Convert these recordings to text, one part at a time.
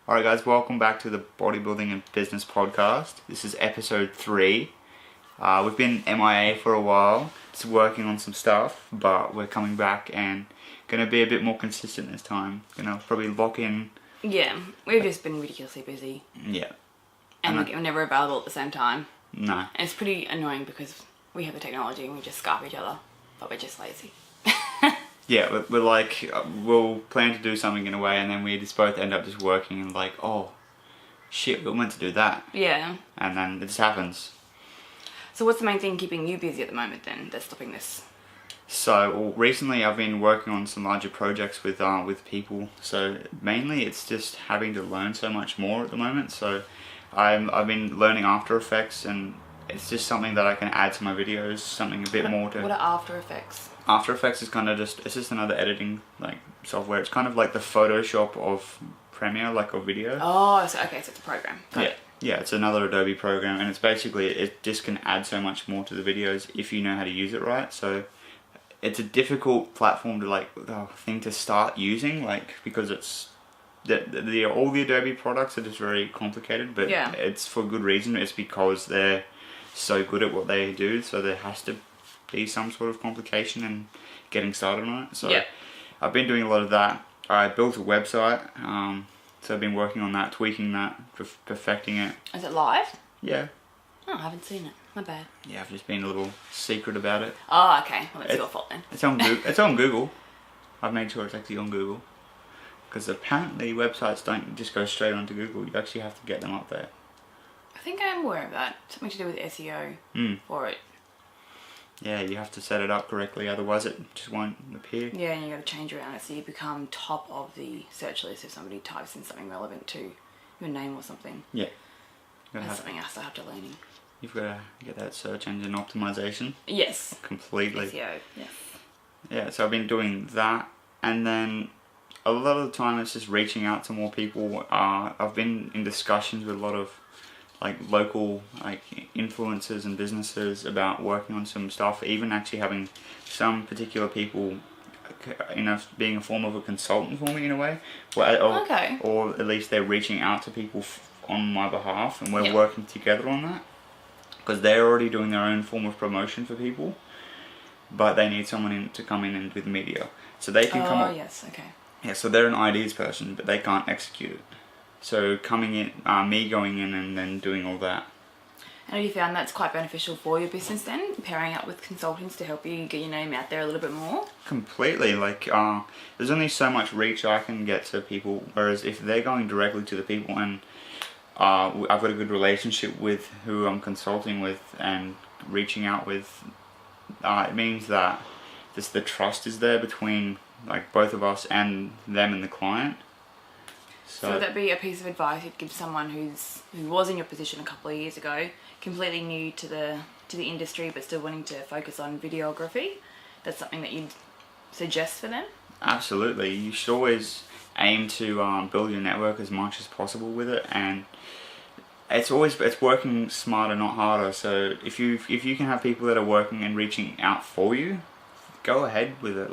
Alright guys, welcome back to the Bodybuilding and Business Podcast. This is episode 3. We've been MIA for a while, just working on some stuff, but we're coming back and going to be a bit more consistent this time. Gonna probably lock in. Yeah, we've just been ridiculously busy. Yeah. And we're never available at the same time. No. And it's pretty annoying because we have the technology and we just Skype each other, but we're just lazy. Yeah, we're like, we'll plan to do something in a way and then we just both end up just working and like, oh, shit, we were meant to do that. Yeah. And then it just happens. So what's the main thing keeping you busy at the moment then that's stopping this? So, recently I've been working on some larger projects with people. So mainly it's just having to learn so much more at the moment. So I've been learning After Effects, and it's just something that I can add to my videos, something a bit more to... What are After Effects? After Effects is kind of it's just another editing like software. It's kind of like the Photoshop of Premiere, like of video. Oh, so it's a program. Yeah, it's another Adobe program, and it's basically, it just can add so much more to the videos if you know how to use it right. So it's a difficult platform to thing to start using, like, because it's all the Adobe products are just very complicated, but yeah, it's for good reason. It's because they're so good at what they do, so there has to be some sort of complication in getting started on it. So yeah, I've been doing a lot of that. I built a website, so I've been working on that, tweaking that, perfecting it. Is it live? Yeah. Oh, I haven't seen it. My bad. Yeah, I've just been a little secret about it. Oh, okay. Well, that's your fault then. It's on Google. It's on Google. I've made sure it's actually on Google. Because apparently websites don't just go straight onto Google. You actually have to get them up there. I think I am aware of that. Something to do with SEO for it. Yeah, you have to set it up correctly, otherwise it just won't appear. Yeah, and you got to change around it so you become top of the search list if somebody types in something relevant to your name or something. Yeah. That's something else I have to learn in. You've got to get that search engine optimization. Yes. Completely. SEO, yes. Yeah, so I've been doing that, and then a lot of the time it's just reaching out to more people. I've been in discussions with a lot of local influencers and businesses about working on some stuff, even actually having some particular people being a form of a consultant for me in a way, or at least they're reaching out to people on my behalf, and we're working together on that, because they're already doing their own form of promotion for people, but they need someone to come in and with media, so they can come up. Yes, okay. Yeah, so they're an ideas person, but they can't execute it. So coming in, me going in and then doing all that. And have you found that's quite beneficial for your business then, pairing up with consultants to help you get your name out there a little bit more? Completely. There's only so much reach I can get to people, whereas if they're going directly to the people and I've got a good relationship with who I'm consulting with and reaching out with, it means that just the trust is there between both of us and them and the client. So would that be a piece of advice you'd give someone who was in your position a couple of years ago, completely new to the industry but still wanting to focus on videography? That's something that you'd suggest for them? Absolutely. You should always aim to build your network as much as possible with it, and it's working smarter, not harder. So if you can have people that are working and reaching out for you, go ahead with it.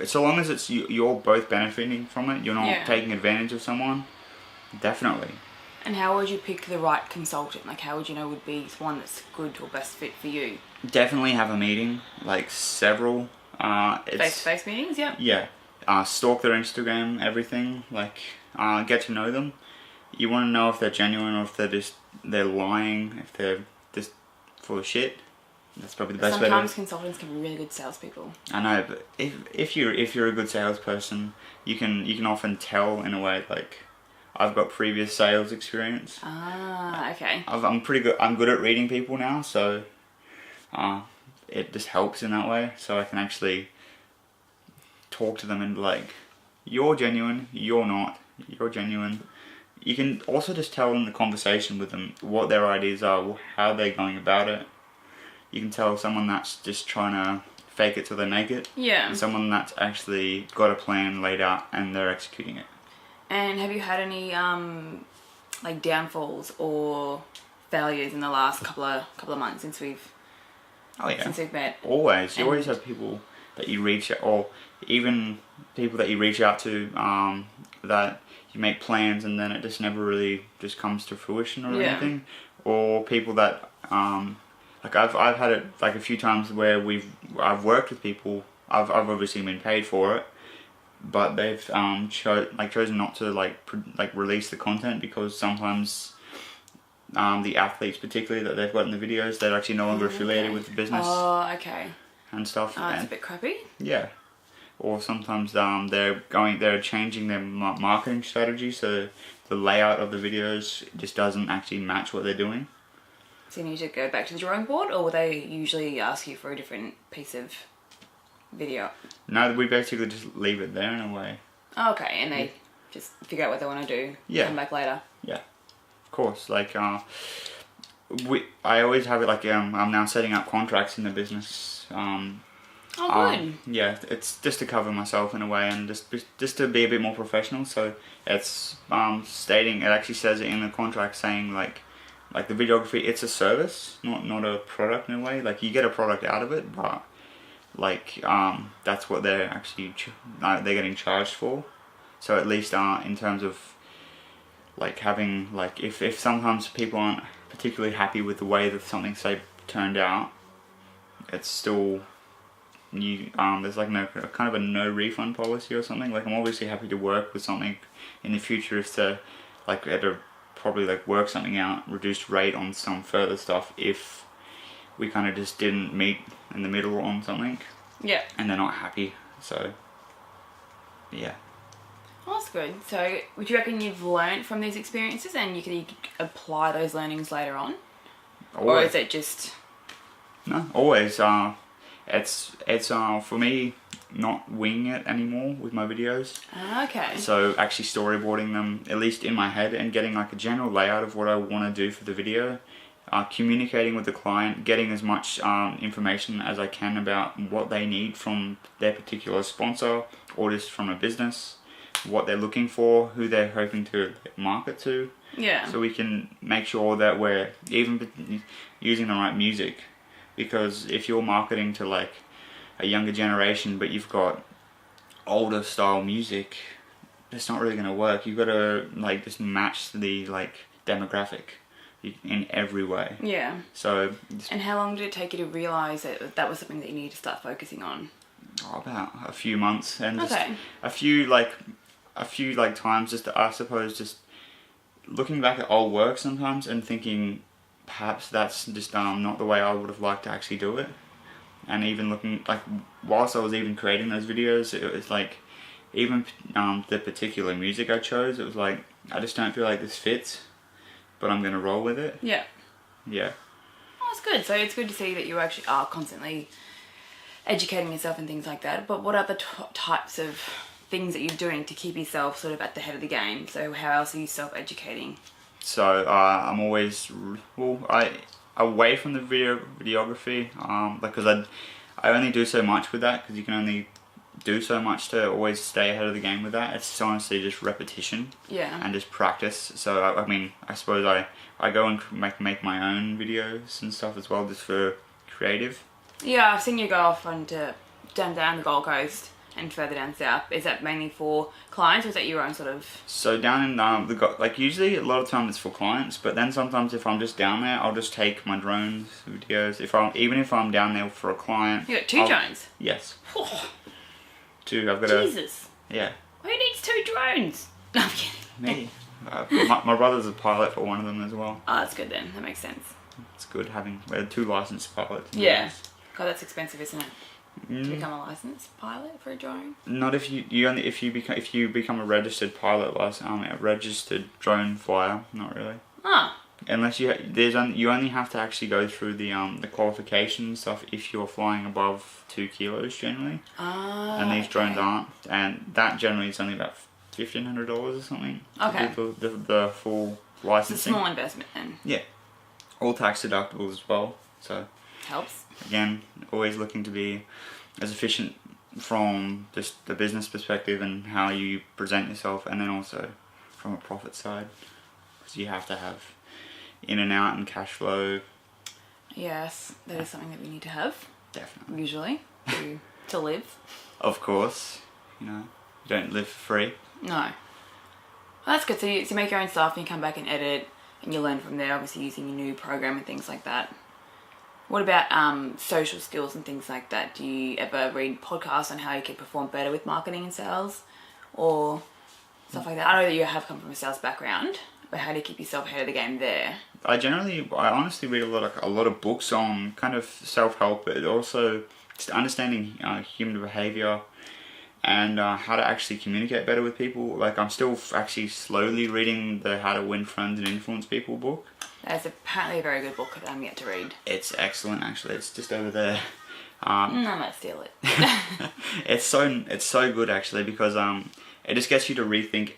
So long as you're both benefiting from it, you're not taking advantage of someone, definitely. And how would you pick the right consultant? How would you know would be one that's good or best fit for you? Definitely have a meeting, several. Face-to-face meetings, yeah. Yeah. Stalk their Instagram, everything. Get to know them. You want to know if they're genuine or if they're lying, if they're just full of shit. That's probably the best way. Sometimes consultants can be really good salespeople. I know, but if you're a good salesperson, you can often tell in a way. I've got previous sales experience. Ah, okay. I'm pretty good. I'm good at reading people now, so it just helps in that way. So I can actually talk to them and be like, "You're genuine. You're not. You're genuine." You can also just tell in the conversation with them what their ideas are, how they're going about it. You can tell someone that's just trying to fake it till they make it. Yeah. And someone that's actually got a plan laid out and they're executing it. And have you had any downfalls or failures in the last couple of months since we've met? Always. You always have people that you reach, or even people that you reach out to, that you make plans and then it just never really just comes to fruition or anything, or people that like I've had it like a few times where I've worked with people. I've obviously been paid for it, but they've chosen not to like release the content because sometimes the athletes particularly that they've got in the videos, they're actually no longer affiliated with the business. Oh, okay. And stuff. Oh, it's a bit crappy. Yeah. Or sometimes they're changing their marketing strategy, so the layout of the videos just doesn't actually match what they're doing. So you need to go back to the drawing board, or will they usually ask you for a different piece of video? No, we basically just leave it there in a way. Oh, okay, and they just figure out what they want to do. Yeah. Come back later. Yeah, of course. Like I always have it like I'm now setting up contracts in the business. Oh, good. Yeah, it's just to cover myself in a way, and just to be a bit more professional. So it's stating, it actually says it in the contract saying like the videography, it's a service, not a product in a way. Like you get a product out of it, but like that's what they're actually they're getting charged for. So at least in terms of like having like if sometimes people aren't particularly happy with the way that something say turned out, it's still there's like kind of a no refund policy or something. Like I'm obviously happy to work with something in the future if to like probably like work something out, reduced rate on some further stuff if we kind of just didn't meet in the middle on something. Yeah. And they're not happy, so yeah. Oh, that's good. So would you reckon you've learned from these experiences and you could apply those learnings later on? Always. Or is it just... No, always. It's for me not winging it anymore with my videos. Okay. So actually storyboarding them, at least in my head, and getting like a general layout of what I want to do for the video. Communicating with the client, getting as much information as I can about what they need from their particular sponsor or just from a business, what they're looking for, who they're hoping to market to. Yeah. So we can make sure that we're even using the right music. Because if you're marketing to like a younger generation but you've got older style music, it's not really going to work. You've got to like just match the like demographic in every way. Yeah. So. And how long did it take you to realise that was something that you needed to start focusing on? About a few months, and just okay. a few times, just I suppose just looking back at old work sometimes and thinking perhaps that's just not the way I would have liked to actually do it. And even looking like whilst I was even creating those videos, it was like even the particular music I chose, it was like I just don't feel like this fits, but I'm gonna roll with it. Yeah. Yeah. Oh, it's good. So it's good to see that you actually are constantly educating yourself and things like that. But what other types of things that you're doing to keep yourself sort of at the head of the game? So how else are you self-educating? So I'm always away from the videography, because I only do so much with that, because you can only do so much to always stay ahead of the game with that. It's honestly just repetition. Yeah. And just practice. So I mean, I suppose I go and make my own videos and stuff as well, just for creative. Yeah, I've seen you go off down the Gold Coast and further down south. Is that mainly for clients, or is that your own sort of... So down in usually a lot of time it's for clients, but then sometimes if I'm just down there, I'll just take my drones videos. Even if I'm down there for a client. You got two drones? Yes. Oh. Two. I've got Jesus. Yeah. Who needs two drones? No, I'm kidding. Me. My brother's a pilot for one of them as well. Oh, that's good then. That makes sense. It's good having two licensed pilots. Yeah. God, that's expensive, isn't it? To become a licensed pilot for a drone? Not if you become a registered pilot a registered drone flyer. Not really. Ah. Unless you only have to actually go through the qualification stuff if you're flying above 2 kilos generally. Ah. And these drones aren't, and that generally is only about $1,500 or something. Okay. To do the full licensing. It's a small investment then. Yeah. All tax deductible as well. So. Helps. Again, always looking to be as efficient from just the business perspective and how you present yourself, and then also from a profit side, because you have to have in and out and cash flow. Yes, that is something that we need to have. Definitely. Usually, to to live. Of course, you know, you don't live for free. No. Well, that's good. So you make your own stuff and you come back and edit and you learn from there, obviously using your new program and things like that. What about social skills and things like that? Do you ever read podcasts on how you can perform better with marketing and sales or stuff like that? I know that you have come from a sales background, but how do you keep yourself ahead of the game there? I honestly read a lot of books on kind of self-help, but also just understanding human behavior and how to actually communicate better with people. Like, I'm still actually slowly reading the How to Win Friends and Influence People book. That's apparently a very good book that I'm yet to read. It's excellent, actually. It's just over there. I might steal it. It's so good, actually, because it just gets you to rethink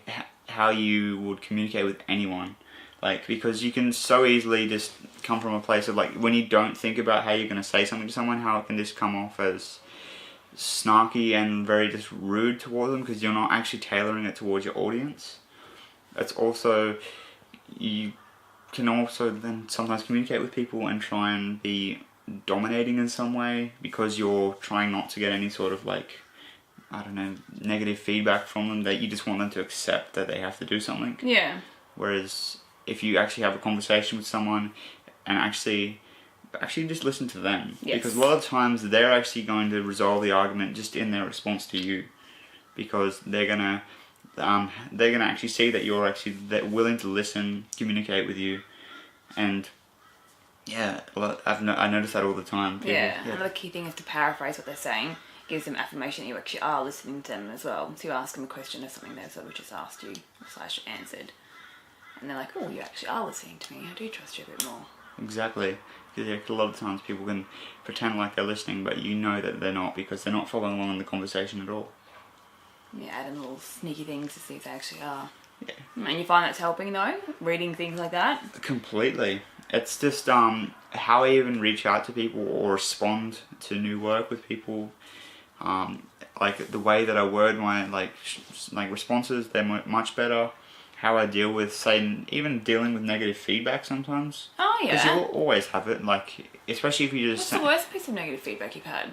how you would communicate with anyone. Like, because you can so easily just come from a place of, like, when you don't think about how you're going to say something to someone, how it can just come off as snarky and very just rude towards them because you're not actually tailoring it towards your audience. It's also, you can also then sometimes communicate with people and try and be dominating in some way because you're trying not to get any sort of, like, I don't know, negative feedback from them, that you just want them to accept that they have to do something. Yeah. Whereas if you actually have a conversation with someone and actually just listen to them. Yes. Because a lot of times they're actually going to resolve the argument just in their response to you, because they're gonna actually see that you're actually willing to listen, communicate with you, and yeah, I notice that all the time. Another key thing is to paraphrase what they're saying. Gives them affirmation that you actually are listening to them as well. So you ask them a question or something they've sort of just asked you / answered, and they're like, "Oh, you actually are listening to me. I do trust you a bit more." Exactly. Because a lot of times people can pretend like they're listening, but you know that they're not, because they're not following along in the conversation at all. Yeah, adding little sneaky things to see if they actually are. Yeah. And you find that's helping though, reading things like that? Completely. It's just how I even reach out to people or respond to new work with people. Like the way that I word my like responses, they're much better. How I deal with, say, even dealing with negative feedback sometimes. Oh yeah. Because you'll always have it, like, especially if you just. What's the worst piece of negative feedback you've had?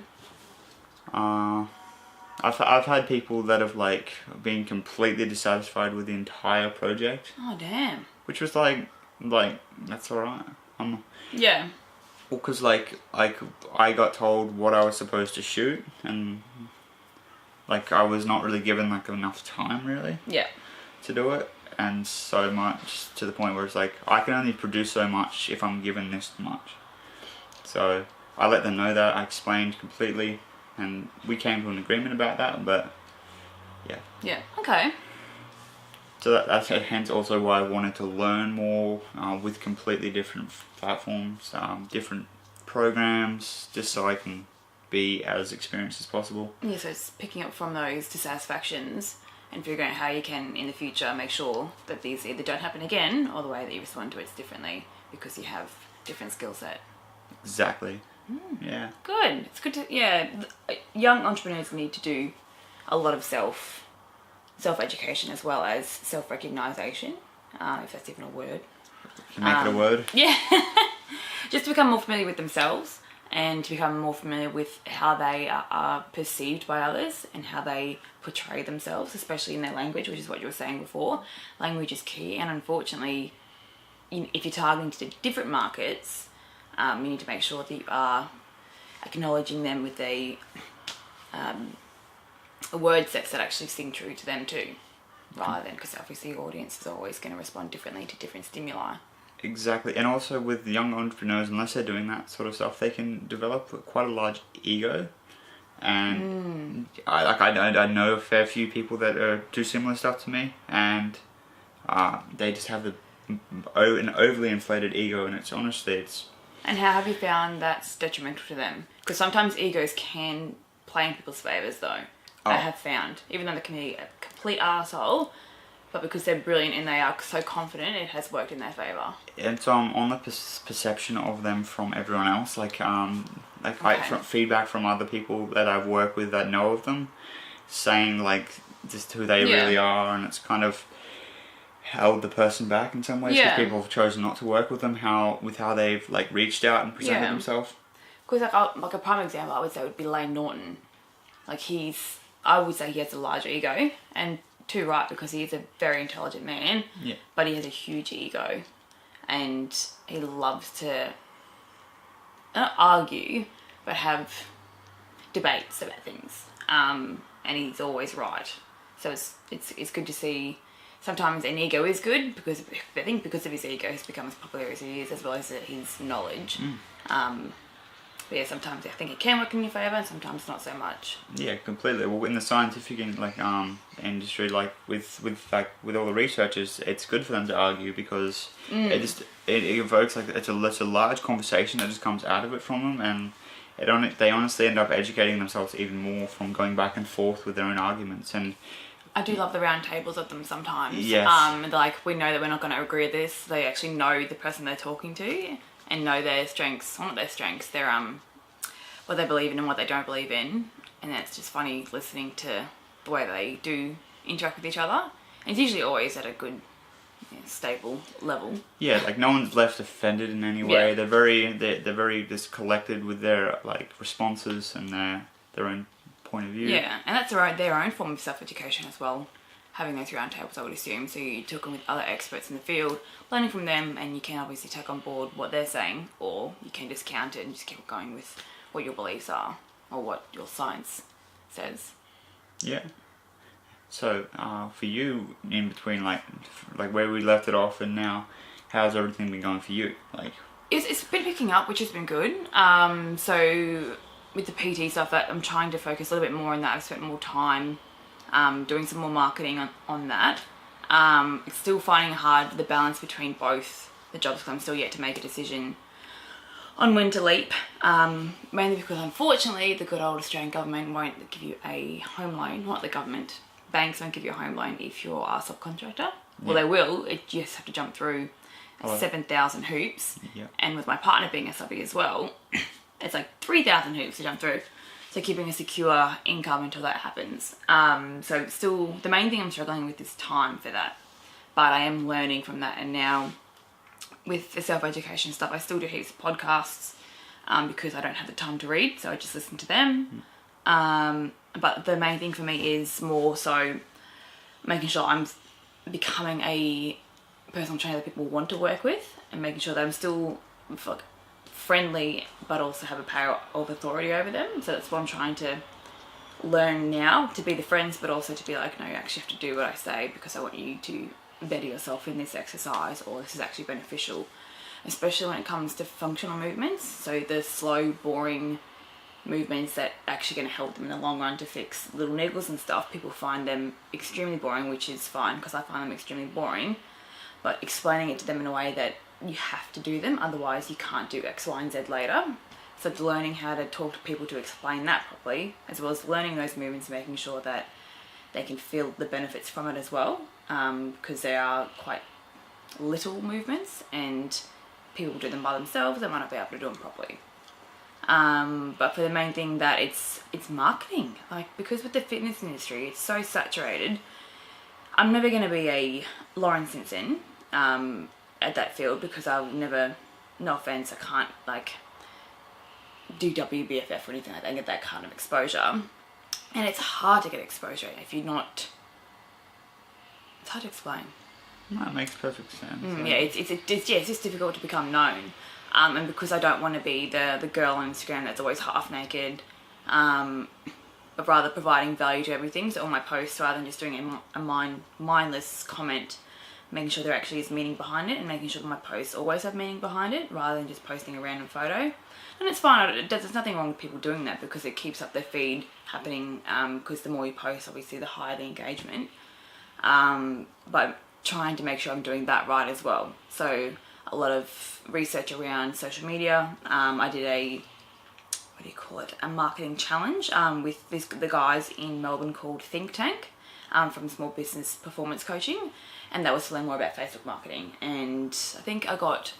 I've had people that have like been completely dissatisfied with the entire project. Oh damn. Which was like that's alright. Yeah. Well, because like I got told what I was supposed to shoot, and like I was not really given like enough time really. Yeah. To do it, and so much to the point where it's like I can only produce so much if I'm given this much. So I let them know that. I explained completely, and we came to an agreement about that. But yeah. Yeah. Okay. So that's hence also why I wanted to learn more with completely different platforms, different programs, just so I can be as experienced as possible. Yeah, so it's picking up from those dissatisfactions and figuring out how you can, in the future, make sure that these either don't happen again or the way that you respond to it differently because you have different skill set. Exactly. Yeah. Good. It's good to, yeah, young entrepreneurs need to do a lot of self-education as well as self-recognition, if that's even a word. Make it a word. Yeah. Just to become more familiar with themselves and to become more familiar with how they are perceived by others and how they portray themselves, especially in their language, which is what you were saying before. Language is key, and unfortunately, if you're targeting to different markets, you need to make sure that you are acknowledging them with a word sets that actually sing true to them too, rather than, because obviously your audience is always going to respond differently to different stimuli. Exactly, and also with young entrepreneurs, unless they're doing that sort of stuff, they can develop quite a large ego. And I know a fair few people that do similar stuff to me, and they just have an overly inflated ego, and it's honestly. And how have you found that's detrimental to them? Because sometimes egos can play in people's favours, though. I have found, even though they can be a complete arsehole, but because they're brilliant and they are so confident, it has worked in their favour. And so I'm on the perception of them from everyone else, feedback from other people that I've worked with that know of them, saying like just who they really are, and it's kind of held the person back in some ways because people have chosen not to work with them. How they've like reached out and presented themselves. Because like a prime example, I would say would be Lane Norton. Like I would say he has a large ego, and too right, because he is a very intelligent man. Yeah. But he has a huge ego, and he loves to not argue, but have debates about things. And he's always right. So it's good to see. Sometimes an ego is good because I think because of his ego, he's become as popular as he is, as well as his knowledge. But yeah, sometimes I think it can work in your favour, and sometimes not so much. Yeah, completely. Well, in the scientific industry, like with all the researchers, it's good for them to argue because it evokes like it's a large conversation that just comes out of it from them, and they honestly end up educating themselves even more from going back and forth with their own arguments. And I do love the round tables of them sometimes. Yes. Like, we know that we're not going to agree with this. They actually know the person they're talking to and know their strengths. Well, not their strengths, their what they believe in and what they don't believe in. And it's just funny listening to the way they do interact with each other. And it's usually always at a good, stable level. Yeah, like no one's left offended in any way. Yeah. They're very just collected with their like responses and their own point of view. Yeah, and that's their own form of self-education as well, having those round tables, I would assume. So you talk with other experts in the field, learning from them, and you can obviously take on board what they're saying, or you can discount it and just keep going with what your beliefs are or what your science says. Yeah. So for you, in between like where we left it off and now, how's everything been going for you? Like it's been picking up, which has been good. So with the PT stuff, that I'm trying to focus a little bit more on that. I've spent more time doing some more marketing on that. It's still finding hard the balance between both the jobs because I'm still yet to make a decision on when to leap. Mainly because unfortunately the good old Australian government won't give you a home loan. Not the government. Banks won't give you a home loan if you're a subcontractor. Yeah. Well, they will. You just have to jump through 7,000 hoops. Yeah. And with my partner being a subby as well, it's like 3,000 hoops to jump through. So keeping a secure income until that happens. So still, the main thing I'm struggling with is time for that. But I am learning from that. And now with the self-education stuff, I still do heaps of podcasts because I don't have the time to read. So I just listen to them. But the main thing for me is more so making sure I'm becoming a personal trainer that people want to work with, and making sure that I'm still friendly but also have a power of authority over them. So that's what I'm trying to learn now, to be the friends but also to be like, no, you actually have to do what I say because I want you to better yourself in this exercise, or this is actually beneficial, especially when it comes to functional movements. So the slow, boring movements that are actually going to help them in the long run to fix little niggles and stuff. People find them extremely boring, which is fine because I find them extremely boring, but explaining it to them in a way that you have to do them, otherwise you can't do X, Y, and Z later. So it's learning how to talk to people to explain that properly, as well as learning those movements and making sure that they can feel the benefits from it as well, because they are quite little movements and people do them by themselves, they might not be able to do them properly. But for the main thing that it's marketing, like, because with the fitness industry it's so saturated. I'm never going to be a Lauren Simpson at that field because I'll never, no offense, I can't like do WBFF or anything like that and get that kind of exposure. And it's hard to get exposure if you're not, it's hard to explain. No, it makes perfect sense. Yeah, it's just difficult to become known. And because I don't want to be the girl on Instagram that's always half naked, but rather providing value to everything. So all my posts, rather than just doing a mindless comment, making sure there actually is meaning behind it, and making sure that my posts always have meaning behind it, rather than just posting a random photo. And it's fine, there's nothing wrong with people doing that because it keeps up their feed happening, because the more you post, obviously the higher the engagement. But trying to make sure I'm doing that right as well. So a lot of research around social media. I did a marketing challenge with the guys in Melbourne called Think Tank, from Small Business Performance Coaching, and that was to learn more about Facebook marketing. And I think I got,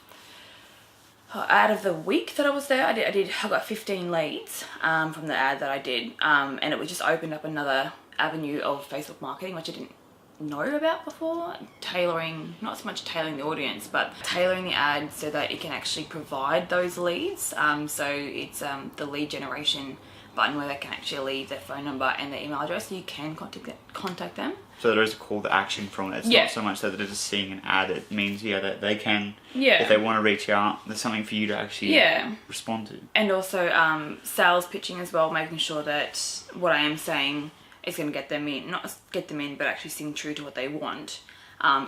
out of the week that I was there, I got 15 leads from the ad that I did, and it was just opened up another avenue of Facebook marketing which I didn't know about before. Tailoring, not so much tailoring the audience, but tailoring the ad so that it can actually provide those leads. So it's the lead generation button where they can actually leave their phone number and their email address, so you can contact them. So there is a call to action from it. It's not so much that they're just seeing an ad. It means, that they can, if they want to reach out, there's something for you to actually respond to. And also sales pitching as well, making sure that what I am saying is going to get them in, not get them in, but actually sing true to what they want.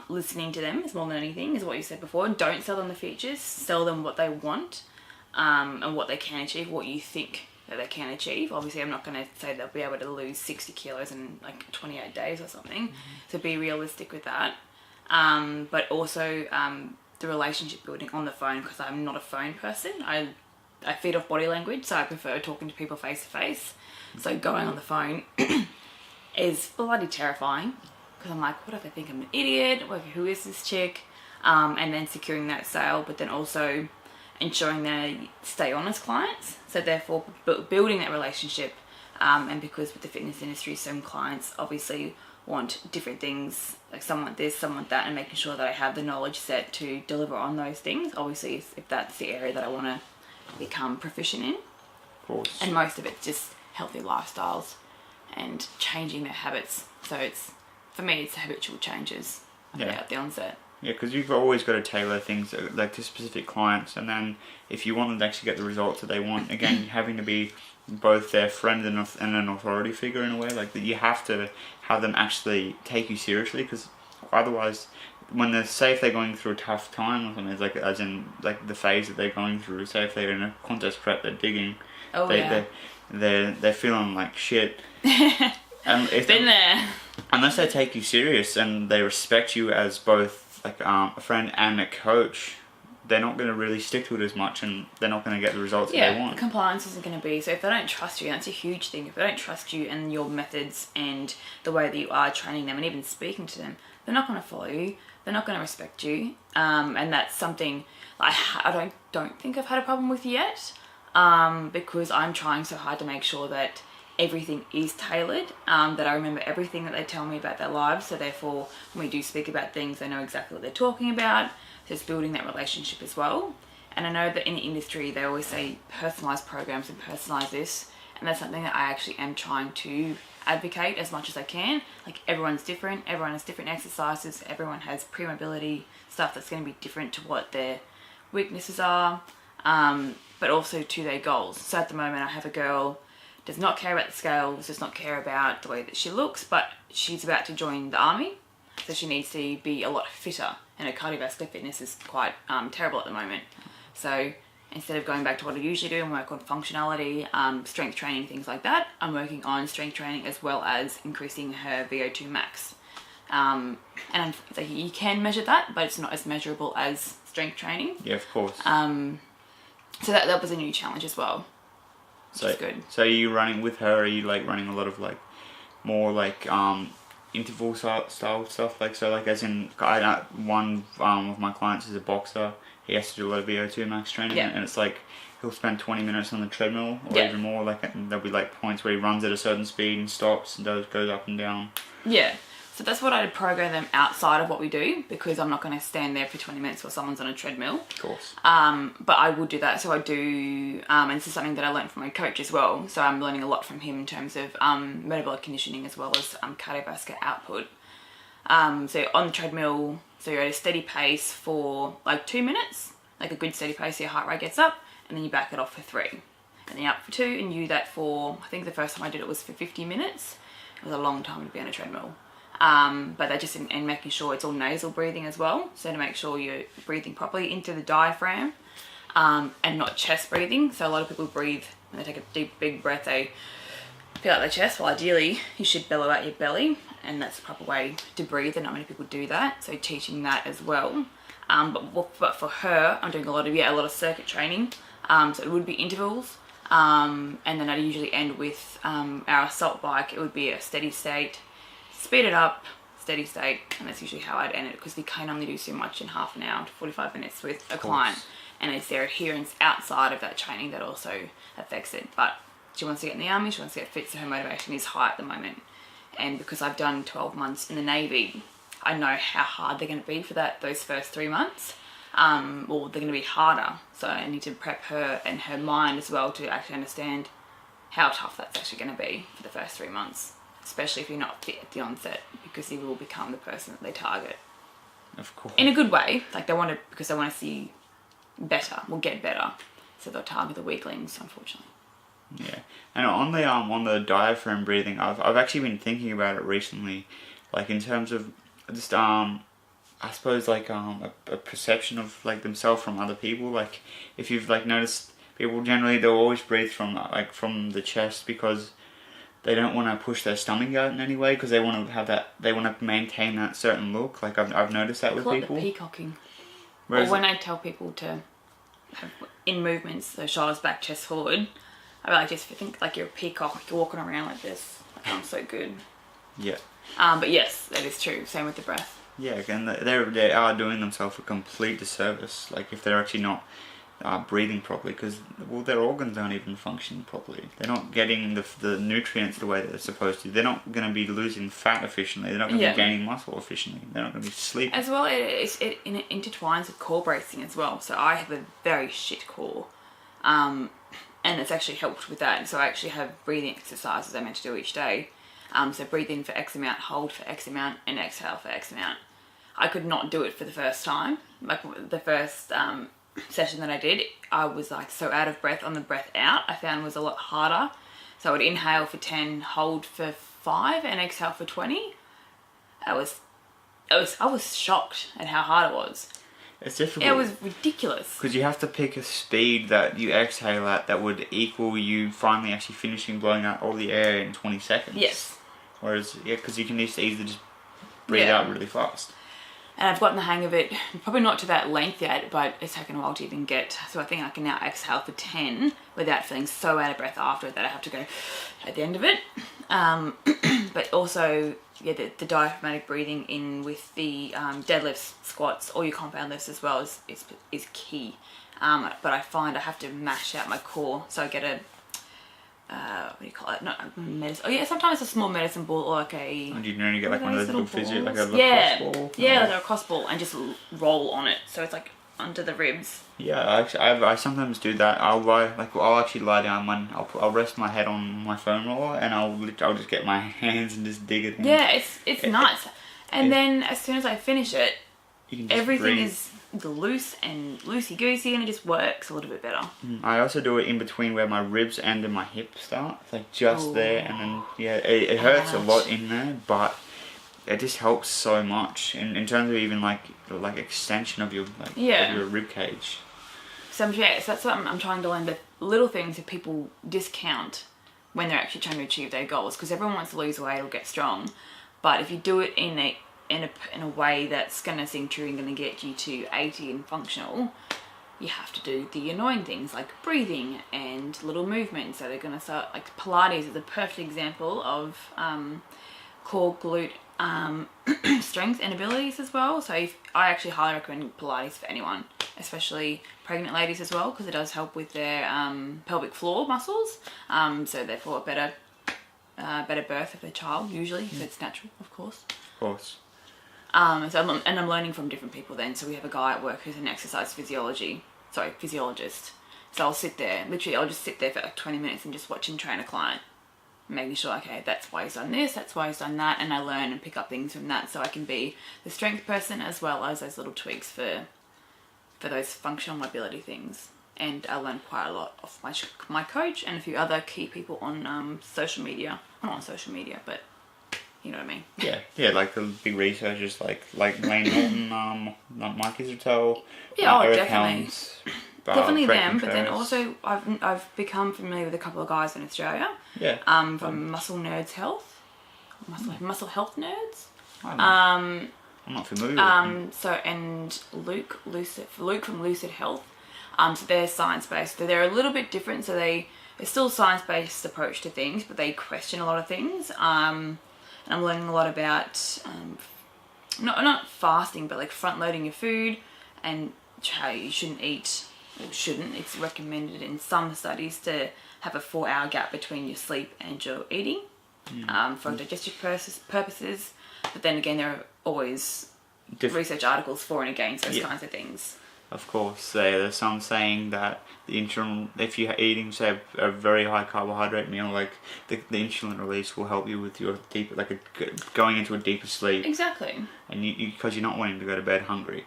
Listening to them is more than anything, is what you said before. Don't sell them the features, sell them what they want, and what they can achieve, what you think that they can achieve. Obviously, I'm not going to say they'll be able to lose 60 kilos in like 28 days or something. So be realistic with that. But also the relationship building on the phone, because I'm not a phone person. I feed off body language, so I prefer talking to people face to face. So going on the phone is bloody terrifying, because I'm like, what if they think I'm an idiot? Who is this chick? And then securing that sale, but then also ensuring they stay on as clients. So therefore building that relationship, and because with the fitness industry, some clients obviously want different things, like some want this, some want that, and making sure that I have the knowledge set to deliver on those things, obviously if that's the area that I want to become proficient in. Of course. And most of it's just healthy lifestyles and changing their habits. So for me it's habitual changes at the onset. Yeah, because you've always got to tailor things like to specific clients, and then if you want them to actually get the results that they want, again, having to be both their friend and an authority figure in a way, like that you have to have them actually take you seriously, because otherwise, when if they're going through a tough time or something, it's like as in like the phase that they're going through. Say if they're in a contest prep, they're digging, they're feeling like shit. And if been there. Unless they take you serious and they respect you as both like a friend and a coach, they're not going to really stick to it as much, and they're not going to get the results that they want. The compliance isn't going to be. So if they don't trust you, that's a huge thing. If they don't trust you and your methods and the way that you are training them and even speaking to them, they're not going to follow you. They're not going to respect you. And that's something I don't think I've had a problem with yet, because I'm trying so hard to make sure that everything is tailored, that I remember everything that they tell me about their lives, so therefore when we do speak about things, they know exactly what they're talking about. So it's building that relationship as well. And I know that in the industry they always say personalised programs and personalise this, and that's something that I actually am trying to advocate as much as I can. Like, everyone's different, everyone has different exercises, everyone has pre-mobility stuff that's going to be different to what their weaknesses are, but also to their goals. So at the moment I have a girl does not care about the scales, does not care about the way that she looks, but she's about to join the army, so she needs to be a lot fitter, and her cardiovascular fitness is quite terrible at the moment. So instead of going back to what I usually do and work on functionality, strength training, things like that, I'm working on strength training as well as increasing her VO2 max. And like, you can measure that, but it's not as measurable as strength training. Yeah, of course. So that was a new challenge as well. So is good. So are you running with her? Are you like running a lot of like more like interval style stuff? Like, so like as in one of my clients is a boxer. He has to do a lot of VO2 max training, and it's like he'll spend 20 minutes on the treadmill or even more. Like, and there'll be like points where he runs at a certain speed and stops and goes up and down. Yeah. So that's what I'd program them outside of what we do, because I'm not going to stand there for 20 minutes while someone's on a treadmill. Of course. But I would do that. So I do, and this is something that I learned from my coach as well. So I'm learning a lot from him in terms of metabolic conditioning as well as cardiovascular output. So on the treadmill, so you're at a steady pace for like 2 minutes, like a good steady pace, so your heart rate gets up, and then you back it off for 3. And then you're up for 2, and you do that for, I think the first time I did it was for 50 minutes. It was a long time to be on a treadmill. But they're just in making sure it's all nasal breathing as well. So to make sure you're breathing properly into the diaphragm, and not chest breathing. So a lot of people breathe, when they take a deep, big breath, they feel out their chest. Well, ideally, you should bellow out your belly, and that's the proper way to breathe, and not many people do that. So teaching that as well. But for her, I'm doing a lot of circuit training. So it would be intervals. And then I'd usually end with our assault bike. It would be a steady state, speed it up, steady state, and that's usually how I'd end it, because you can only do so much in half an hour to 45 minutes with a client, and it's their adherence outside of that training that also affects it. But she wants to get in the army, she wants to get fit, so her motivation is high at the moment. And because I've done 12 months in the Navy, I know how hard they're going to be for those first 3 months. Or they're going to be harder, so I need to prep her and her mind as well to actually understand how tough that's actually going to be for the first 3 months, especially if you're not fit at the onset, because you will become the person that they target. Of course. In a good way, like because they want to see better, will get better, so they'll target the weaklings, unfortunately. Yeah, and on the diaphragm breathing, I've actually been thinking about it recently, like in terms of just I suppose like a perception of like themselves from other people. Like if you've like noticed, people generally they'll always breathe from the chest because they don't want to push their stomach out in any way, because they want to maintain that certain look. Like I've noticed that with people. The peacocking. Whereas or when I tell people to have in movements, so shoulders back, chest forward, I like just think like you're a peacock, you're walking around like this. Like, I'm so good. Yeah. But yes, that is true. Same with the breath. Yeah, and they are doing themselves a complete disservice. Like if they're actually not breathing properly, because their organs aren't even functioning properly. They're not getting the nutrients the way that they're supposed to. They're not going to be losing fat efficiently. They're not going to be gaining muscle efficiently. They're not going to be sleeping. As well, it intertwines with core bracing as well. So I have a very shit core, and it's actually helped with that. So I actually have breathing exercises I meant to do each day. So breathe in for X amount, hold for X amount, and exhale for X amount. I could not do it for the first time. Like the first session that I did, I was like so out of breath on the breath out. I found was a lot harder. So I would inhale for 10, hold for 5, and exhale for 20. I was shocked at how hard it was. It's difficult. It was ridiculous. Because you have to pick a speed that you exhale at that would equal you finally actually finishing blowing out all the air in 20 seconds. Yes. Whereas, because you can easily just breathe out really fast. And I've gotten the hang of it, probably not to that length yet, but it's taken a while to even get. So I think I can now exhale for 10 without feeling so out of breath after it that I have to go at the end of it. But also, yeah, the diaphragmatic breathing in with the deadlifts, squats, or your compound lifts as well is key. But I find I have to mash out my core, so I get a what do you call it? Not medicine. Oh yeah, sometimes a small medicine ball or like a. And you normally get like one of those little fidget, like a lacrosse ball. Yeah, like a lacrosse ball, and just roll on it, so it's like under the ribs. Yeah, I sometimes do that. I'll actually lie down I'll rest my head on my foam roller, and I'll just get my hands and just dig it in. Yeah, it's nice. And then as soon as I finish it, everything breathe. is loose and loosey-goosey, and it just works a little bit better. I also do it in between where my ribs and my hip start. It's like just there, and then it hurts a lot in there, but it just helps so much in terms of even like extension of your of your rib cage. So that's what I'm trying to learn, the little things that people discount when they're actually trying to achieve their goals, because everyone wants to lose weight or get strong, but if you do it in a way that's going to seem true and going to get you to 80 and functional, you have to do the annoying things like breathing and little movements. So they're going to start, like Pilates is a perfect example of core glute strength and abilities as well. So I actually highly recommend Pilates for anyone, especially pregnant ladies as well, because it does help with their pelvic floor muscles, so therefore a better birth of their child, usually, if it's natural, of course. Of course. I'm learning from different people then. So we have a guy at work who's an exercise physiologist. So I'll sit there, I'll just sit there for like 20 minutes and just watch him train a client, making sure, okay, that's why he's done this, that's why he's done that, and I learn and pick up things from that, so I can be the strength person as well as those little tweaks for those functional mobility things. And I learned quite a lot off my coach and a few other key people on social media. Not on social media, but you know what I mean. Yeah, like the big researchers like Lane Norton, Mike Israel, definitely. Helms, Definitely Brett them, but then Contreras. also I've become familiar with a couple of guys in Australia. Yeah. From Muscle Nerds Health, Muscle Health Nerds. I'm not familiar with them. So and Luke from Lucid Health. So they're science-based. So they're a little bit different. So it's still a science-based approach to things, but they question a lot of things. And I'm learning a lot about not fasting, but like front-loading your food and how you shouldn't eat. It's recommended in some studies to have a 4-hour gap between your sleep and your eating for digestive purposes. But then again, there are always research articles for and against those kinds of things. Of course, there's some saying that the insulin, if you're eating, say, a very high carbohydrate meal, like the insulin release will help you with your deep, like going into a deeper sleep. Exactly. And you because you're not wanting to go to bed hungry.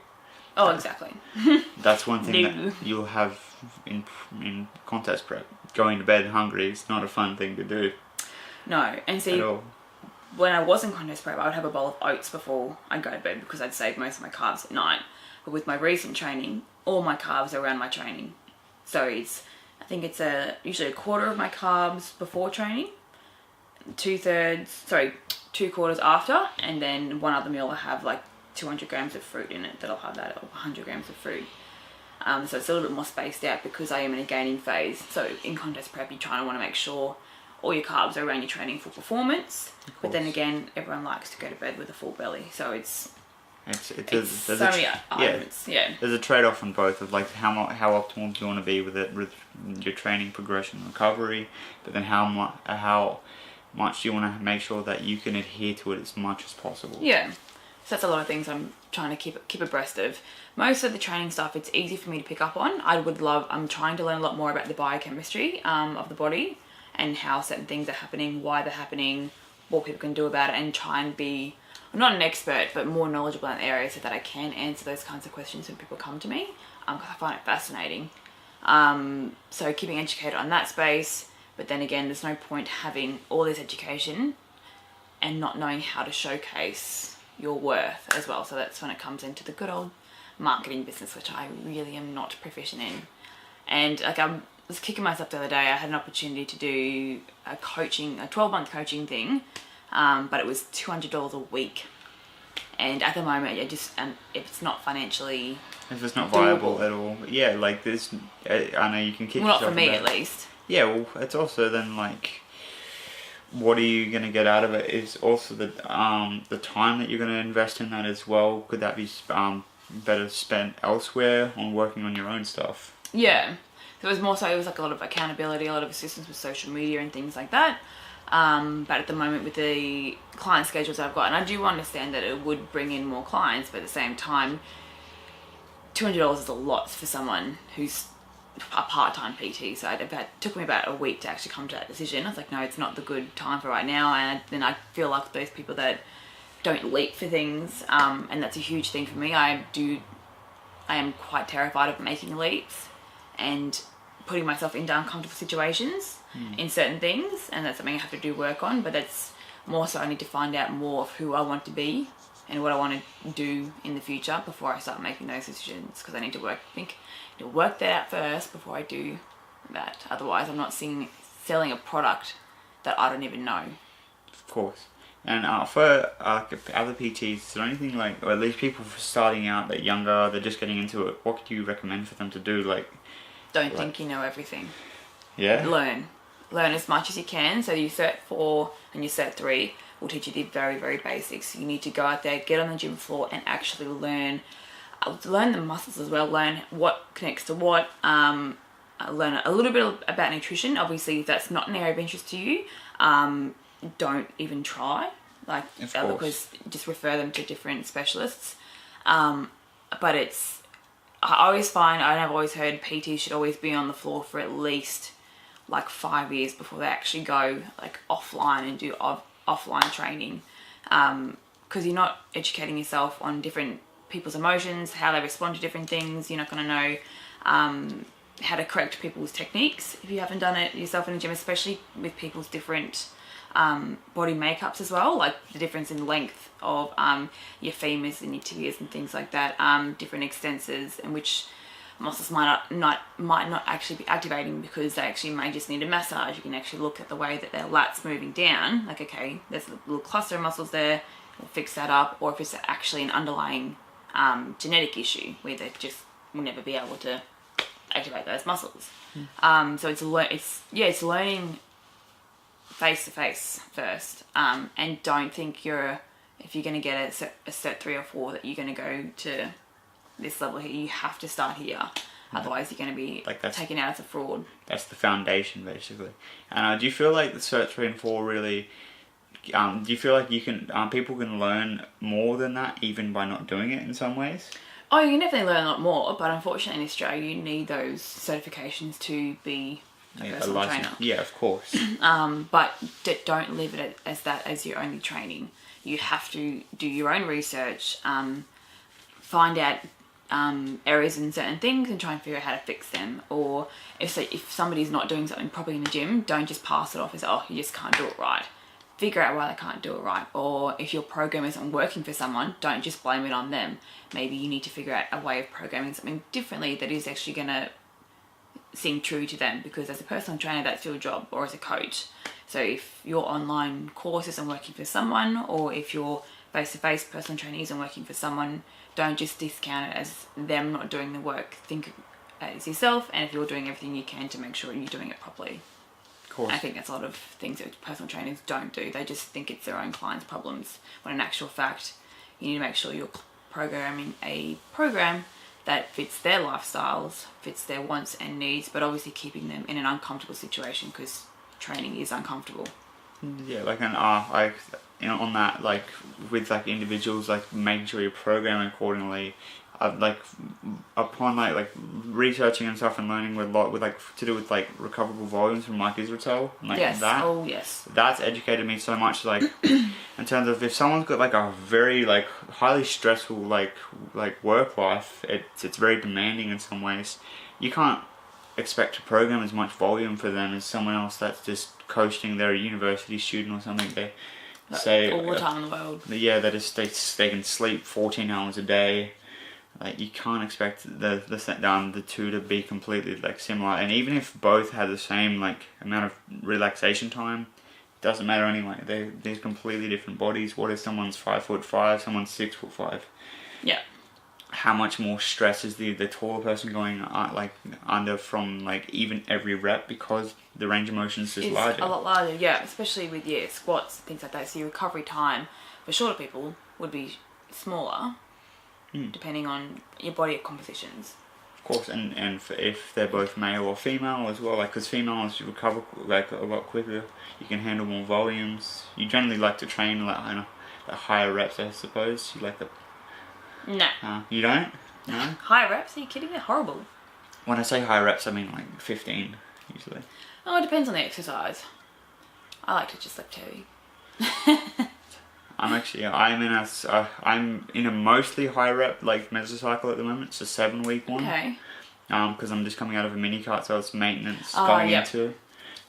Oh, exactly. That's one thing that you'll have in contest prep. Going to bed hungry is not a fun thing to do. No, and see, when I was in contest prep, I would have a bowl of oats before I'd go to bed because I'd save most of my carbs at night. But with my recent training, all my carbs are around my training. So I think it's usually a quarter of my carbs before training, 2 quarters after, and then one other meal I have like 200 grams of fruit in it that I'll have that, or 100 grams of fruit. So it's a little bit more spaced out because I am in a gaining phase. So in contest prep, you try and want to make sure all your carbs are around your training for performance. But then again, everyone likes to go to bed with a full belly. So it's so many arguments. Yeah. There's a trade-off on both of like how optimal do you want to be with it, with your training progression and recovery, but then how much do you want to make sure that you can adhere to it as much as possible. Yeah. So that's a lot of things I'm trying to keep abreast of. Most of the training stuff, it's easy for me to pick up on. I'm trying to learn a lot more about the biochemistry of the body and how certain things are happening, why they're happening, what people can do about it, and try and be, I'm not an expert, but more knowledgeable in the area so that I can answer those kinds of questions when people come to me, because I find it fascinating. So keeping educated on that space, but then again, there's no point having all this education and not knowing how to showcase your worth as well. So that's when it comes into the good old marketing business, which I really am not proficient in. And like I was kicking myself the other day, I had an opportunity to do a 12-month coaching thing, but it was $200 a week. And at the moment, if it's not financially, if it's not viable at all, yeah, like this, I know you can kick yourself. Not for me, at least. Yeah, well, it's also then like, what are you going to get out of it? Is also the time that you're going to invest in that as well. Could that be better spent elsewhere on working on your own stuff? Yeah. So it was like a lot of accountability, a lot of assistance with social media and things like that. But at the moment with the client schedules I've got, and I do understand that it would bring in more clients, but at the same time, $200 is a lot for someone who's a part-time PT. So it took me about a week to actually come to that decision. I was like, no, it's not the good time for right now. And then I feel like those people that don't leap for things, and that's a huge thing for me. I am quite terrified of making leaps and putting myself into uncomfortable situations in certain things, and that's something I have to do work on. But that's more so I need to find out more of who I want to be and what I want to do in the future before I start making those decisions, because I need to work that out first before I do that. Otherwise, I'm not selling a product that I don't even know. Of course. And for other PTs, is there anything like, or at least people starting out, that younger, they're just getting into it, what could you recommend for them to do? Don't think you know everything. Yeah? Learn as much as you can. So your Cert 4 and your Cert 3 will teach you the very, very basics. You need to go out there, get on the gym floor and actually learn the muscles as well, learn what connects to what, learn a little bit about nutrition. Obviously, if that's not an area of interest to you, don't even try, because just refer them to different specialists. But I've always heard PT should always be on the floor for at least 5 years before they actually go offline and do offline training, because you're not educating yourself on different people's emotions, how they respond to different things. You're not going to know how to correct people's techniques if you haven't done it yourself in the gym, especially with people's different body makeups as well, like the difference in length of your femurs and your tibias and things like that, different extensors, and which muscles might not actually be activating because they actually may just need a massage. You can actually look at the way that their lat's moving down, like, okay, there's a little cluster of muscles there, we'll fix that up. Or if it's actually an underlying genetic issue where they just will never be able to activate those muscles. So it's learning face to face first, and don't think if you're going to get a Cert 3 or 4 that you're going to go to this level here. You have to start here, otherwise you're going to be taken out as a fraud. That's the foundation, basically. And do you feel like the Cert 3 and 4 really, do you feel like you can people can learn more than that even by not doing it in some ways? Oh, you can definitely learn a lot more, but unfortunately in Australia you need those certifications to be a personal trainer. Yeah, of course. But don't leave it as that as your only training. You have to do your own research, find out errors in certain things and try and figure out how to fix them. Or if somebody's not doing something properly in the gym, don't just pass it off as, oh, you just can't do it right. Figure out why they can't do it right. Or if your program isn't working for someone, don't just blame it on them. Maybe you need to figure out a way of programming something differently that is actually going to seem true to them, because as a personal trainer, that's your job, or as a coach. So if your online course isn't working for someone, or if your face-to-face personal training isn't working for someone, don't just discount it as them not doing the work. Think as yourself, and if you're doing everything you can to make sure you're doing it properly. I think that's a lot of things that personal trainers don't do. They just think it's their own clients' problems, when in actual fact, you need to make sure you're programming a program that fits their lifestyles, fits their wants and needs, but obviously keeping them in an uncomfortable situation, because training is uncomfortable. Yeah, like on that, like with like individuals, like making sure you program accordingly. Like upon like researching and stuff and learning with a lot with like to do with like recoverable volumes from Mike Israel, like yes. that. Oh yes. That's educated me so much, like in terms of if someone's got like a very like highly stressful like work life, it's very demanding in some ways. You can't expect to program as much volume for them as someone else that's just coaching their university student or something. They say all the time in the world. Yeah, they can sleep 14 hours a day. Like you can't expect the two to be completely like similar, and even if both had the same like amount of relaxation time, it doesn't matter anyway. They're completely different bodies. What if someone's 5'5", someone's 6'5"? Yeah. How much more stress is the taller person going like under from like even every rep, because the range of motion is just larger. A lot larger, yeah. Especially with squats, things like that. So your recovery time for shorter people would be smaller. Depending on your body compositions. Of course, and if they're both male or female as well, like because females you recover like a lot quicker, you can handle more volumes. You generally like to train like the higher reps, I suppose. You like the no. You don't? No. Higher reps? Are you kidding? They're horrible. When I say higher reps, I mean like 15 usually. Oh, it depends on the exercise. I like to just lift heavy. I'm in a mostly high rep like mesocycle at the moment. It's a 7-week one. Okay. Because I'm just coming out of a mini cut, so it's maintenance going into.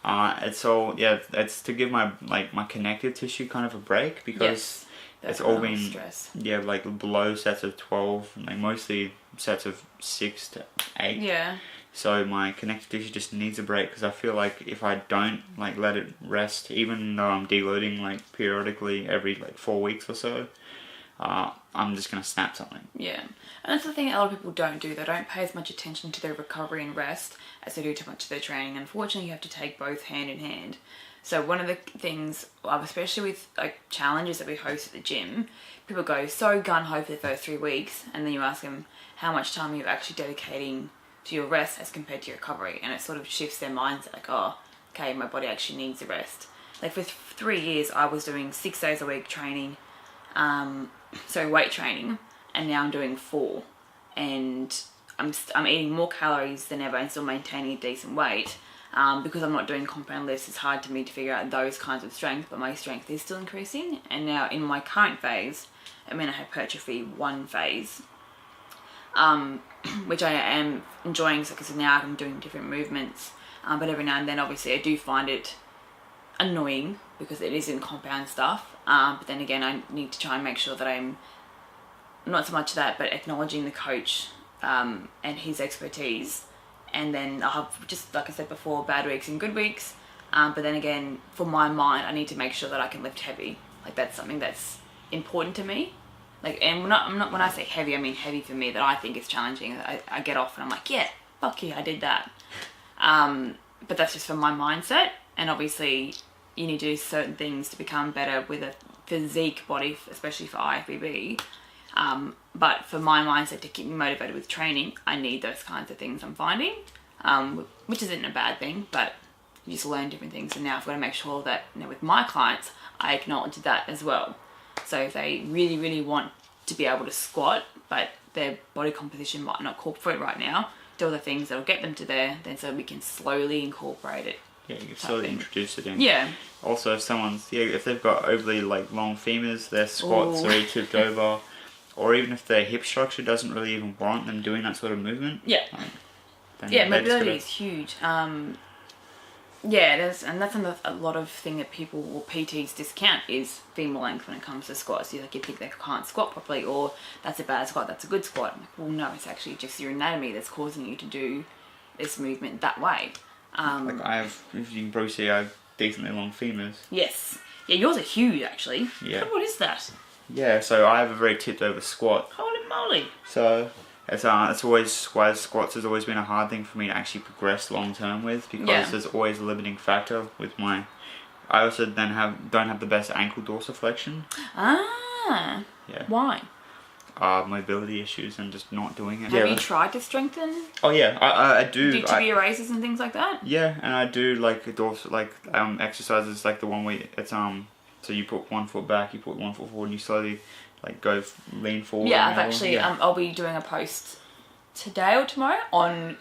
It's to give my connective tissue kind of a break, because it's all been stress. Yeah, like below sets of 12, like mostly sets of 6 to 8. Yeah. So my connective tissue just needs a break, because I feel like if I don't like let it rest, even though I'm deloading like periodically every like 4 weeks or so, I'm just gonna snap something. Yeah. And that's the thing a lot of people don't do. They don't pay as much attention to their recovery and rest as they do to much of their training. Unfortunately, you have to take both hand in hand. So one of the things, especially with like challenges that we host at the gym, people go so gung-ho for the first 3 weeks, and then you ask them how much time are you actually dedicating to your rest as compared to your recovery, and it sort of shifts their mindset, like, oh, okay, my body actually needs a rest. Like for 3 years, I was doing 6 days a week training, so weight training, and now I'm doing 4, and I'm eating more calories than ever and still maintaining a decent weight. Because I'm not doing compound lifts, it's hard to me to figure out those kinds of strength, but my strength is still increasing. And now in my current phase, I'm in a hypertrophy 1 phase, which I am enjoying, because now I'm doing different movements, but every now and then obviously I do find it annoying because it is in compound stuff, but then again I need to try and make sure that I'm not so much that, but acknowledging the coach and his expertise. And then I'll have, just like I said before, bad weeks and good weeks, but then again for my mind I need to make sure that I can lift heavy. Like that's something that's important to me. Like, and when I say heavy, I mean heavy for me that I think is challenging. I get off and I'm like, yeah, fuck yeah, I did that. But that's just for my mindset. And obviously, you need to do certain things to become better with a physique body, especially for IFBB. But for my mindset to keep me motivated with training, I need those kinds of things I'm finding, which isn't a bad thing, but you just learn different things. And now I've got to make sure that with my clients, I acknowledge that as well. So if they really, really want to be able to squat, but their body composition might not call for it right now, do all the things that'll get them to there, then so we can slowly incorporate it. Yeah, you can slowly introduce it in. Yeah. Also, if they've got overly like long femurs, their squats are tipped over, or even if their hip structure doesn't really even warrant them doing that sort of movement. Yeah. Mobility is huge. That's a lot of thing that people or PTs discount is femur length when it comes to squats. You think they can't squat properly, or that's a bad squat, that's a good squat. I'm like, well, no, it's actually just your anatomy that's causing you to do this movement that way. Like if you can probably see, I have decently long femurs. Yes. Yeah, yours are huge actually. Yeah. What is that? Yeah, so I have a very tipped over squat. Holy moly. So it's always why squats has always been a hard thing for me to actually progress long term with, because there's always a limiting factor with I also then don't have the best ankle dorsiflexion. Ah. Yeah. Why? Mobility issues and just not doing it. Have you tried to strengthen? Oh yeah, I do. Do tibia raises and things like that? Yeah, and I do like exercises like the one where it's so you put one foot back, you put one foot forward, and you slowly like lean forward. Yeah, I've actually I'll be doing a post today or tomorrow on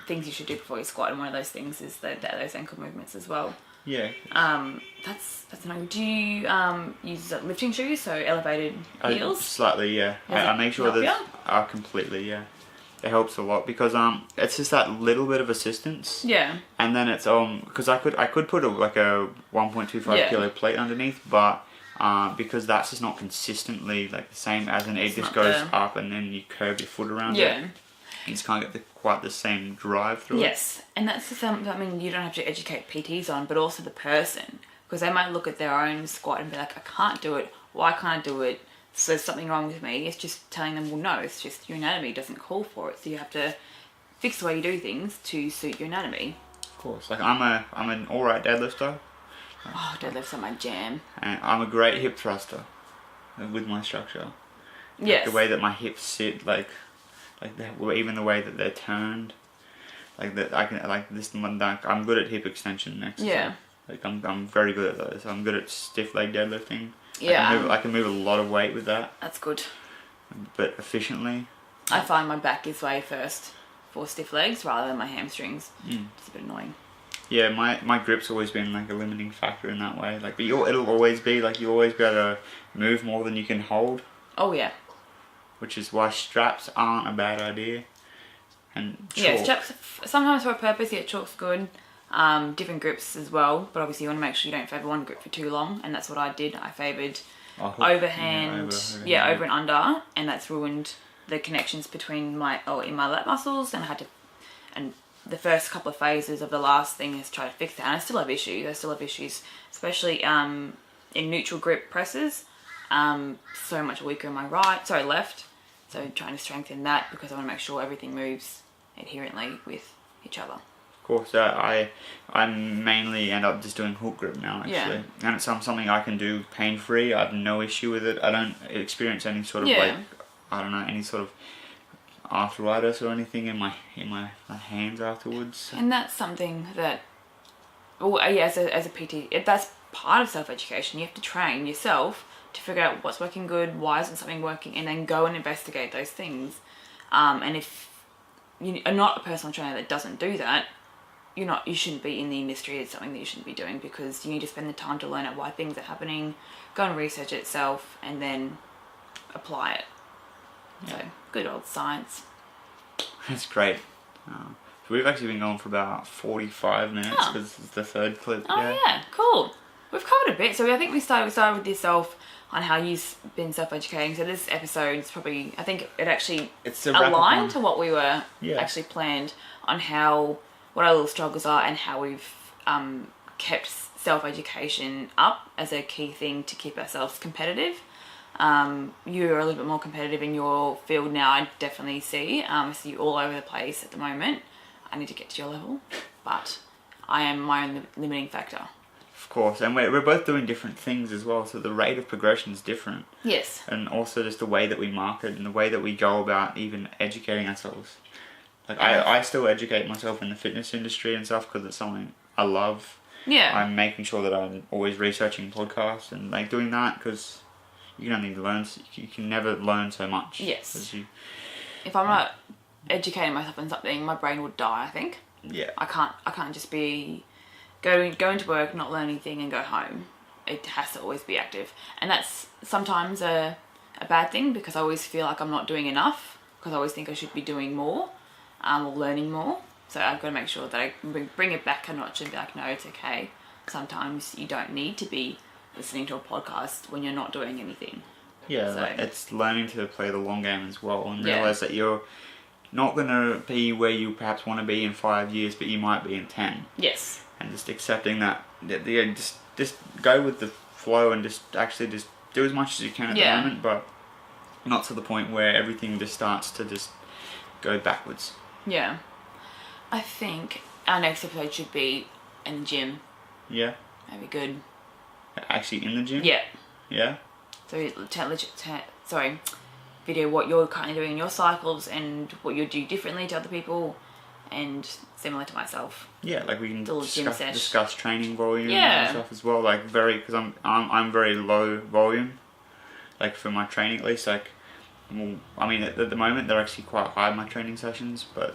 things you should do before you squat, and one of those things is those ankle movements as well. Yeah. That's annoying. Do you use lifting shoes, so elevated heels? Slightly, yeah. I make sure that completely, yeah. It helps a lot because it's just that little bit of assistance. Yeah. And then it's because I could put a 1.25 kilo plate underneath, but because that's just not consistently like the same as it just goes up and then you curve your foot around it. You just can't get quite the same drive through it. Yes, and that's something you don't have to educate PTs on, but also the person, because they might look at their own squat and be like, I can't do it. Why can't I do it? So there's something wrong with me. It's just telling them, well, no, it's just your anatomy doesn't call for it. So you have to fix the way you do things to suit your anatomy. Of course, like I'm an alright deadlifter. Oh, deadlifts are my jam. And I'm a great hip thruster with my structure. Yes. Like the way that my hips sit, even the way that they're turned, like that I can I'm good at hip extension exercise. Yeah. Like I'm very good at those. I'm good at stiff leg deadlifting. Yeah. I can move a lot of weight with that. That's good. But efficiently. I find my back gives way first for stiff legs rather than my hamstrings. It's a bit annoying. Yeah, my grip's always been like a limiting factor in that way. Like, but it'll always be like you always got to move more than you can hold. Oh yeah. Which is why straps aren't a bad idea. And chalk. Yeah, straps sometimes for a purpose. Yeah, chalk's good. Different grips as well, but obviously you want to make sure you don't favour one grip for too long, and that's what I did. I favoured overhand, over and under, and that's ruined the connections between in my lat muscles, and I had to. And the first couple of phases of the last thing is try to fix that. And I still have issues. Especially in neutral grip presses. So much weaker in my left. So trying to strengthen that because I want to make sure everything moves adherently with each other. Of course, I mainly end up just doing hook grip now, actually. And it's something I can do pain-free. I have no issue with it. I don't experience any sort of any sort of arthritis or anything in my hands afterwards. And that's something that, as a PT, that's part of self-education. You have to train yourself to figure out what's working good, why isn't something working, and then go and investigate those things. And if you are not a personal trainer that doesn't do that, you shouldn't be in the industry. It's something that you shouldn't be doing because you need to spend the time to learn out why things are happening, go and research it itself, and then apply it. Yeah. So, good old science. That's great. So we've actually been going for about 45 minutes because it's the third clip. Oh yeah, cool. We've covered a bit. So I think we started with yourself on how you've been self-educating. So this episode is probably, I think it's aligned to what we were actually planned on what our little struggles are and how we've kept self-education up as a key thing to keep ourselves competitive. You're a little bit more competitive in your field now, I definitely see. I see you all over the place at the moment. I need to get to your level, but I am my own limiting factor. Of course, and we're both doing different things as well, so the rate of progression is different. Yes. And also just the way that we market and the way that we go about even educating ourselves. Like I still educate myself in the fitness industry and stuff because it's something I love. Yeah. I'm making sure that I'm always researching podcasts and doing that because you can only learn. You can never learn so much. Yes. If I'm not educating myself on something, my brain would die, I think. Yeah. I can't just be going to work, not learn anything, and go home. It has to always be active, and that's sometimes a bad thing, because I always feel like I'm not doing enough, because I always think I should be doing more, or learning more. So I've got to make sure that I bring it back a notch and be like, no, it's okay. Sometimes you don't need to be listening to a podcast when you're not doing anything. Yeah, so, it's learning to play the long game as well, and realise that you're not going to be where you perhaps want to be in 5 years, but you might be in 10. Yes. And just accepting that, just go with the flow and just do as much as you can at the moment, but not to the point where everything just starts to just go backwards. Yeah. I think our next episode should be in the gym. Yeah. That'd be good. Actually in the gym? Yeah. Yeah? So video what you're currently doing in your cycles and what you do differently to other people and similar to myself. Yeah, like we can discuss training volume and stuff as well. Like because I'm very low volume, like for my training at least. Like, well, I mean at the moment they're actually quite high, my training sessions, but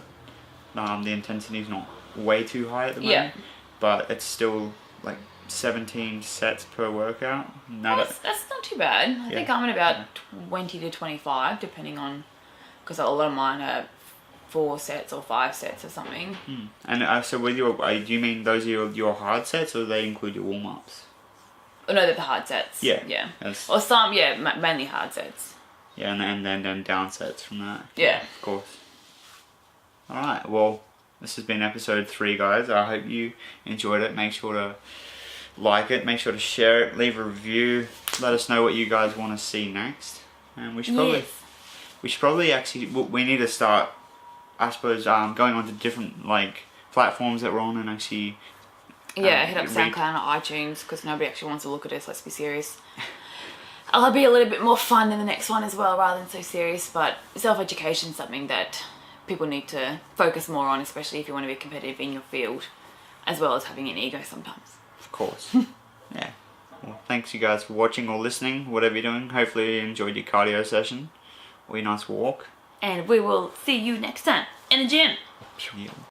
the intensity is not way too high at the moment. Yeah. But it's still like 17 sets per workout. That's not too bad. I think I'm at about 20 to 25, depending on, because a lot of mine are 4 sets or 5 sets or something. And so with do you mean those are your hard sets, or do they include your warm-ups? Oh, no, they're the hard sets. Yeah. Or some, mainly hard sets. Yeah, and then down sets from that. Yeah. Of course. Alright, well, this has been episode 3, guys. I hope you enjoyed it. Make sure to like it, make sure to share it, leave a review, let us know what you guys want to see next. And we should probably actually, we need to start, I suppose, going on to different like platforms that we're on and actually hit up SoundCloud or iTunes, because nobody actually wants to look at us, let's be serious. I'll be a little bit more fun in the next one as well, rather than so serious, but self-education is something that people need to focus more on, especially if you want to be competitive in your field, as well as having an ego sometimes. Of course. Yeah. Well, thanks you guys for watching or listening, whatever you're doing. Hopefully you enjoyed your cardio session or your nice walk. And we will see you next time in the gym. Yeah.